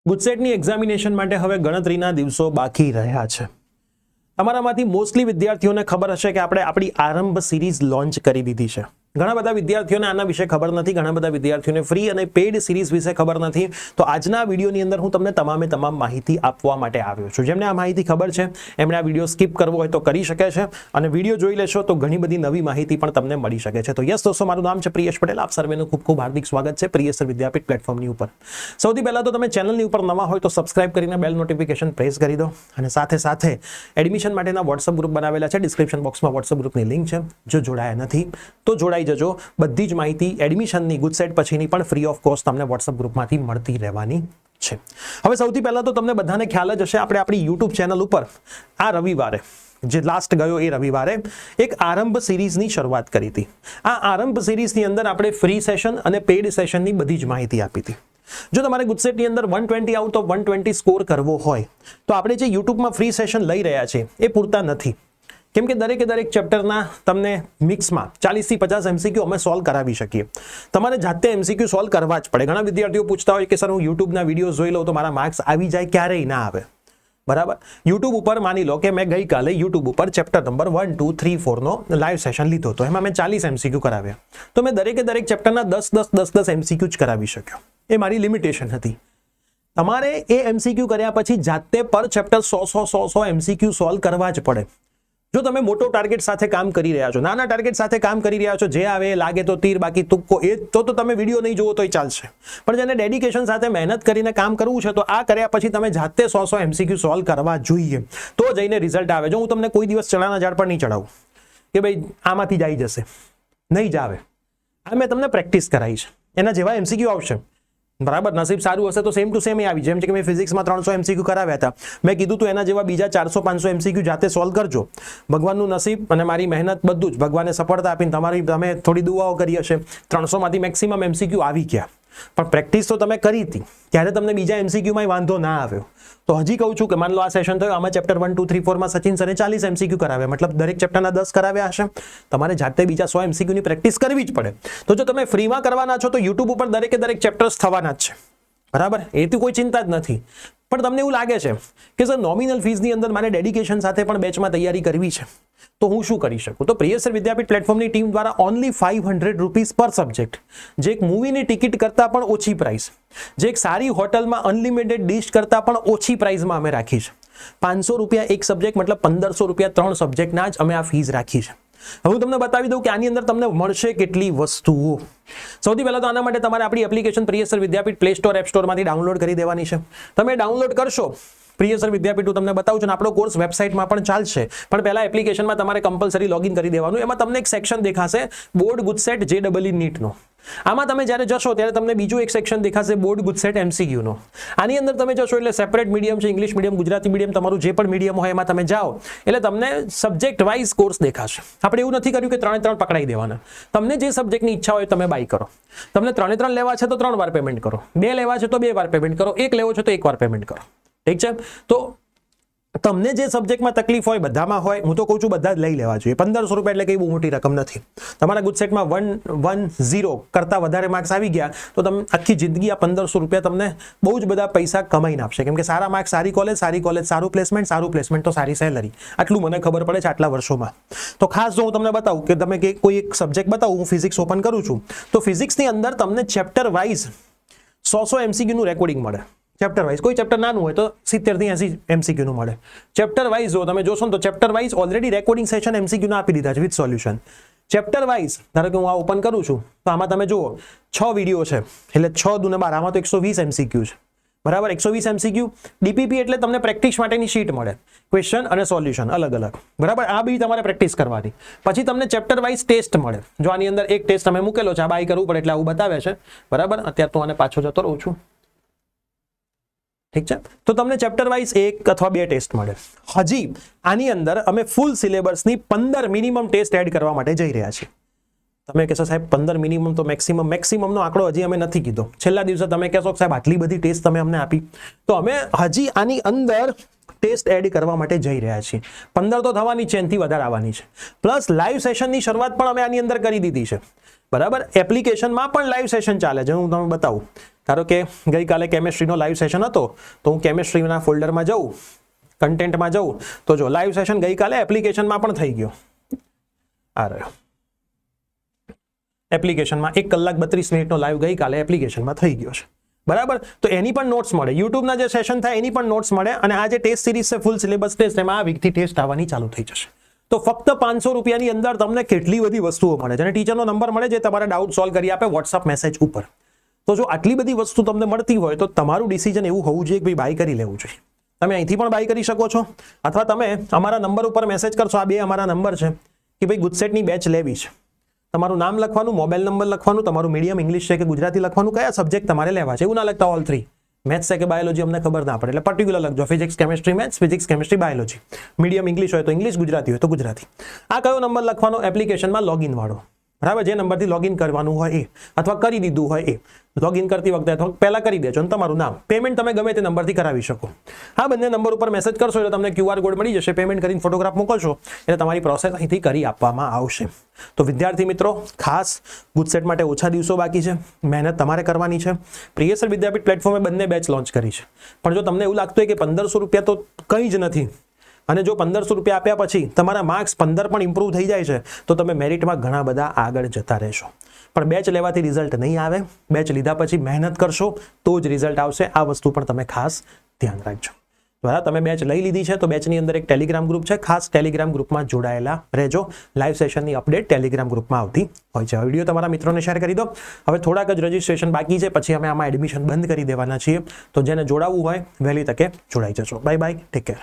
ગુજસેટની examination માટે હવે ગણતરીના દિવસો બાકી રહ્યા છે. તમારામાંથી મોસ્ટલી વિદ્યાર્થીઓને ખબર હશે કે આપણે આપણી આરંભ સિરીઝ લોન્ચ કરી દીધી છે. ઘણા બધા વિદ્યાર્થીઓને આના વિશે ખબર નથી, ઘણા બધા વિદ્યાર્થીઓને ફ્રી અને પેઇડ સિરીઝ વિશે ખબર નથી. તો આજના વિડીયોની અંદર હું તમને તમામ માહિતી આપવા માટે આવ્યો છું. જેમને આ માહિતી ખબર છે એમણે આ વિડીયો સ્કીપ કરવો હોય તો કરી શકે છે અને વિડીયો જોઈ લેશો તો ઘણી બધી નવી માહિતી પણ તમને મળી શકે છે. તો યસ દોસ્તો, મારું નામ છે પ્રિયેશ પટેલ. આપ સર્વેનું ખૂબ ખૂબ હાર્દિક સ્વાગત છે પ્રિયેશ વિદ્યાપીઠ પ્લેટફોર્મની ઉપર. સૌથી પહેલા તો તમે ચેનલની ઉપર નવા હોય તો સબસ્ક્રાઇબ કરીને બેલ નોટિફિકેશન પ્રેસ કરી દો અને સાથે સાથે એડમિશન માટેના વોટ્સઅપ ગ્રુપ બનાવેલા છે. ડિસ્ક્રિપ્શન બોક્સમાં વોટ્સઅપ ગ્રુપની લિંક છે. જો જોડાયા નથી તો જોડાઈ જજો. બધી જ માહિતી એડમિશનની ગુજસેટ પછીની પણ ફ્રી ઓફ કોસ્ટ તમને વોટ્સઅપ ગ્રુપમાંથી મળતી રહેવાની છે. હવે સૌથી પહેલા તો તમને બધાને ખ્યાલ જ હશે, આપણે આપણી યુટ્યુબ ચેનલ ઉપર આ રવિવારે, જે લાસ્ટ ગયો એ રવિવારે, એક આરંભ સિરીઝની શરૂઆત કરી હતી. આ આરંભ સિરીઝની અંદર આપણે ફ્રી સેશન અને પેઇડ સેશનની બધી જ માહિતી આપી હતી. જો તમારે ગુજસેટની અંદર 120 આઉટ ઓફ 120 સ્કોર કરવો હોય તો આપણે જે યુટ્યુબમાં ફ્રી સેશન લઈ રહ્યા છે એ પૂરતા નથી. કેમ કે દરેક ચેપ્ટરના તમને મિક્સમાં 40 થી 50 એમસીક્યુ અમે સોલ્વ કરાવી શકીએ. તમારે જાતે એમસીક્યુ સોલ્વ કરવા જ પડે. ઘણા વિદ્યાર્થીઓ પૂછતા હોય કે સર હું યુટ્યુબના વિડીયો જોઈ લઉં તો મારા માર્ક્સ આવી જાય, ક્યારેય ના આવે. બરાબર, યુટ્યુબ ઉપર માની લો કે મેં ગઈકાલે યુટ્યુબ ઉપર ચેપ્ટર નંબર 1, 2, 3, 4 નો લાઈવ સેશન લીધો હતો. એમાં મેં 40 એમસીક્યુ કરાવ્યા. તો મેં દરેક ચેપ્ટરના 10 એમસીક્યુ જ કરાવી શક્યો. એ મારી લિમિટેશન હતી. તમારે એ એમસીક્યુ કર્યા પછી જાતે પર ચેપ્ટર 100 એમસીક્યુ સોલ્વ કરવા જ પડે. જો તમે મોટો ટાર્ગેટ સાથે કામ કરી રહ્યા છો, નાના ટાર્ગેટ સાથે કામ કરી રહ્યા છો, જે આવે એ લાગે તો તીર બાકી તુક્કો, એ તો તમે વિડીયો નહીં જોવો તોય ચાલશે. પણ જેને ડેડિકેશન સાથે મહેનત કરીને કામ કરવું છે તો આ કર્યા પછી તમે જાતે 100 એમસીક્યુ સોલ્વ કરવા જોઈએ, તો જઈને રિઝલ્ટ આવે. જો હું તમને કોઈ દિવસ ચણાના ઝાડ પર નહીં ચડાવું કે ભાઈ આમાંથી જ આવી જશે, નહીં જ આવે. આ મેં તમને પ્રેક્ટિસ કરાવી છે, એના જેવા એમસીક્યુ આવશે. બરાબર, નસીબ સારું હશે તો સેમ ટુ સેમ આવી. જેમ કે મેં ફિઝિક્સમાં 300 એમસીક્યુ કરાવ્યા હતા, મેં કીધું તું એના જેવા બીજા 400-500 એમસીક્યુ જાતે સોલ્વ કરજો. ભગવાનનું નસીબ અને મારી મહેનત બધું જ ભગવાને સફળતા આપીને તમે થોડી દુઆઓ કરી હશે, 300 માંથી મેક્સિમમ એમસીક્યુ આવી ગયા. પણ પ્રેક્ટિસ તો તમે કરી હતી, ત્યારે તમને બીજા એમસીક્યુમાં વાંધો ના આવ્યો. તો હજી કહું છું કે માન લો આ સેશન થયો, આમાં ચેપ્ટર 1, 2, 3, 4 માં સચિન સરે 40 એમસીક્યુ કરાવ્યા, મતલબ દરેક ચેપ્ટરના 10 કરાવ્યા હશે. તમારે જાતે બીજા 100 એમસીક્યુની પ્રેક્ટિસ કરવી જ પડે. તો જો તમે ફ્રીમાં કરવાના છો તો યુટ્યુબ ઉપર દરેક ચેપ્ટર્સ થવાના જ છે. બરાબર, એથી કોઈ ચિંતા જ નથી. પણ તમને એવું લાગે છે કે સર નોમિનલ ફીસની અંદર મારે ડેડિકેશન સાથે પણ બેચમાં તૈયારી કરવી છે, તો હું શું કરી શકું? તો પ્રિયેશ વિદ્યાપીઠ પ્લેટફોર્મની ટીમ દ્વારા ઓનલી 500 રૂપીઝ પર સબ્જેક્ટ, જે એક મૂવીની ટિકિટ કરતાં પણ ઓછી પ્રાઇસ, જે એક સારી હોટલમાં અનલિમિટેડ ડિશ કરતાં પણ ઓછી પ્રાઇસમાં અમે રાખી છે. 500 રૂપિયા એક સબ્જેક્ટ, મતલબ 1500 રૂપિયા 3 સબ્જેક્ટના જ અમે આ ફીસ રાખી છે. હવે હું તમને બતાવી દઉં કે આની અંદર તમને મળશે કેટલી વસ્તુઓ. સૌથી પહેલા તો આના માટે તમારે આપણી એપ્લિકેશન પ્રિયેશ વિદ્યાપીઠ પ્લે સ્ટોર, એપ સ્ટોરમાંથી ડાઉનલોડ કરી દેવાની છે. તમે ડાઉનલોડ કરશો, પ્રિયેશ વિદ્યાપીઠ હું તમને બતાવું છું, આપણો કોર્સ વેબસાઇટમાં પણ ચાલશે. પણ પહેલા એપ્લિકેશનમાં તમારે કમ્પલસરી લોગિન કરી દેવાનું. એમાં તમને એક સેક્શન દેખાશે બોર્ડ ગુજસેટ JEE નીટનો. આમાં તમે જ્યારે જશો ત્યારે તમને બીજું એક સેક્શન દેખાશે બોર્ડ ગુજસેટ MCQ નો. આની અંદર તમે જશો એટલે સેપરેટ મીડિયમ છે, ઇંગ્લિશ મીડિયમ, ગુજરાતી મીડિયમ, તમારું જે પણ મીડિયમ હોય એમાં તમે જાઓ એટલે તમને સબ્જેક્ટ વાઇઝ કોર્સ દેખાશે. આપણે એવું નથી કર્યું કે 3 પકડાઈ દેવાના. તમને જે સબ્જેક્ટની ઈચ્છા હોય તમે બાય કરો. તમને 3 લેવા છે તો 3 વાર પેમેન્ટ કરો, 2 લેવા છે તો 2 વાર પેમેન્ટ કરો, 1 લેવો છે તો 1 વાર પેમેન્ટ કરો. ઠીક છે? તો તમને જે સબ્જેક્ટમાં તકલીફ હોય બધામાં હોય, હું તો કહું છું બધા જ લઈ લેવા જોઈએ. 1500 રૂપિયા એટલે કઈ બહુ મોટી રકમ નથી. તમારા ગુજસેટમાં 110 કરતા વધારે માર્ક્સ આવી ગયા તો તમે આખી જિંદગી આ 1500 રૂપિયા તમને બહુ જ બધા પૈસા કમાઈને આપશે. કેમ કે સારા માર્ક્સ, સારી કોલેજ, સારું પ્લેસમેન્ટ તો સારી સેલરી. આટલું મને ખબર પડે છે આટલા વર્ષોમાં. તો ખાસ જો હું તમને બતાવું કે તમે કોઈ એક સબ્જેક્ટ બતાવું, હું ફિઝિક્સ ઓપન કરું છું તો ફિઝિક્સની અંદર તમને ચેપ્ટર વાઇઝ 100 એમસીક્યુનું રેકોર્ડિંગ મળે. ચેપ્ટર વાઇઝ, કોઈ ચેપ્ટર નાનું હોય તો 70 થી 80 એમસીક્યુ નું મળે. ચેપ્ટર વાઇઝ જો તમે જોશો તો chapter wise already recording session MCQ ના આપી દીધા છે વિથ સોલ્યુશન. ચેપ્ટર વાઇઝ ધારો કે હું આ ઓપન કરું છું તો આમાં તમે જુઓ 6 વિડીયો છે, એટલે 6 દુને 12, આમાં તો 120 એમસીક્યુ છે. બરાબર, 120 એમસીક્યુ. ડીપીપી એટલે તમને પ્રેક્ટિસ માટેની શીટ મળે, ક્વેશ્ચન અને સોલ્યુશન અલગ અલગ. બરાબર, આ બી તમારે પ્રેક્ટિસ કરવાની. પછી તમને ચેપ્ટર વાઇઝ ટેસ્ટ મળે. જો આની અંદર એક ટેસ્ટ અમે મૂકેલો છે, આ બાય કરવું પડે એટલે આવું બતાવે છે. બરાબર, અત્યારે તો આને પાછો જતો રહું છું. ઠીક છે? તો તમને ચેપ્ટર વાઇઝ 1 અથવા 2 ટેસ્ટ મળે. હજી આની અંદર અમે ફૂલ સિલેબસની 15 મિનિમમ ટેસ્ટ એડ કરવા માટે જઈ રહ્યા છીએ. તમે કહેશો સાહેબ 15 મિનિમમ તો મેક્સિમમનો આંકડો હજી અમે નથી કીધો. છેલ્લા દિવસે તમે કહેશો સાહેબ આટલી બધી ટેસ્ટ તમે અમને આપી, તો અમે હજી આની અંદર ટેસ્ટ એડ કરવા માટે જઈ રહ્યા છીએ. 15 તો થવાની છે, એનાથી વધારે આવવાની છે. પ્લસ લાઈવ સેશનની શરૂઆત પણ અમે આની અંદર કરી દીધી છે. બરાબર, એપ્લિકેશનમાં પણ લાઈવ સેશન ચાલે છે. હું તમને બતાવું. ધારો કે ગઈકાલે કેમેસ્ટ્રીનો લાઈવ સેશન હતો, તો હું કેમેસ્ટ્રીના ફોલ્ડરમાં જાઉં, કન્ટેન્ટમાં જાઉં, તો જો લાઈવ સેશન ગઈકાલે એપ્લિકેશનમાં પણ થઈ ગયો. આ રહ્યો એપ્લિકેશનમાં 1 કલાક 32 મિનિટનો લાઈવ ગઈકાલે એપ્લિકેશનમાં થઈ ગયો છે. બરાબર, તો એની પણ નોટ્સ મળે. યુટ્યુબના જે સેશન થાય એની પણ નોટ્સ મળે. અને આ જે ટેસ્ટ સિરીઝ છે ફૂલ સિલેબસ ટેસ્ટ, એમાં આ વીકથી ટેસ્ટ આવવાની ચાલુ થઈ જશે. તો ફક્ત 500 રૂપિયાની અંદર તમને કેટલી બધી વસ્તુઓ મળે છે. અને ટીચરનો નંબર મળે જે તમારા ડાઉટ સોલ્વ કરી આપે વોટ્સઅપ મેસેજ ઉપર. તો જો આટલી બધી વસ્તુ તમને મળતી હોય તો તમારું ડિસિઝન એવું હોવું જોઈએ કે ભાઈ બાય કરી લેવું જોઈએ. તમે અહીંથી પણ બાય કરી શકો છો, અથવા તમે અમારા નંબર ઉપર મેસેજ કરશો. આ બે અમારા નંબર છે કે ભાઈ ગુજસેટની બેચ લેવી છે. તમારું નામ લખવાનું, મોબાઈલ નંબર લખવાનું, તમારું મીડિયમ ઇંગ્લિશ છે કે ગુજરાતી લખવાનું, કયા સબ્જેક્ટ તમારે લેવા છે એવું ના લખતા ઓલ 3. મેથ્સ છે કે બાયોલોજી અમને ખબર ના પડે, એટલે પર્ટિક્યુલર લખજો. Physics chemistry maths, physics chemistry biology. Medium English હોય તો ઇંગ્લિશ, ગુજરાતી હોય તો ગુજરાતી. આ કયો નંબર લખવાનો? એપ્લિકેશનમાં લોગિન વાળો. બરાબર, જે નંબરથી લોગિન કરવાનું હોય એ, અથવા કરી દીધું હોય એ. લોગિન કરતી વખતે અથવા પહેલા કરી દેજો. અને તમારું નામ, પેમેન્ટ તમે ગમે તે નંબરથી કરાવી શકો. હા, બંને નંબર ઉપર મેસેજ કરશો એટલે તમને QR કોડ મળી જશે. પેમેન્ટ કરીને ફોટોગ્રાફ મોકલશો એટલે તમારી પ્રોસેસ અહીંથી કરી આપવામાં આવશે. તો વિદ્યાર્થી મિત્રો, ખાસ ગુજસેટ માટે ઓછા દિવસો બાકી છે, મહેનત તમારે કરવાની છે. પ્રિયસર વિદ્યાપીઠ પ્લેટફોર્મે બંને બેચ લોન્ચ કરી છે. પણ જો તમને એવું લાગતું હોય કે 1500 રૂપિયા તો કંઈ જ નથી, અને જો 1500 રૂપિયા આપ્યા પછી તમારા માર્ક્સ 15 પણ ઇમ્પ્રૂવ થઈ જાય છે, તો તમે મેરિટમાં ઘણા બધા આગળ જતા રહેશો. પણ બેચ લેવાથી રિઝલ્ટ નહીં આવે. બેચ લીધા પછી મહેનત કરશો તો જ રિઝલ્ટ આવશે. આ વસ્તુ પણ તમે ખાસ ધ્યાન રાખજો. બરાબર, તમે બેચ લઈ લીધી છે તો બેચની અંદર એક ટેલિગ્રામ ગ્રુપ છે. ખાસ ટેલિગ્રામ ગ્રુપમાં જોડાયેલા રહેજો. લાઈવ સેશનની અપડેટ ટેલિગ્રામ ગ્રુપમાં આવતી હોય છે. વિડીયો તમારા મિત્રોને શેર કરી દો. હવે થોડાક જ રજીસ્ટ્રેશન બાકી છે, પછી અમે આમાં એડમિશન બંધ કરી દેવાના છીએ. તો જેને જોડાવવું હોય વહેલી તકે જોડાઈ જશો. Bye bye, take care.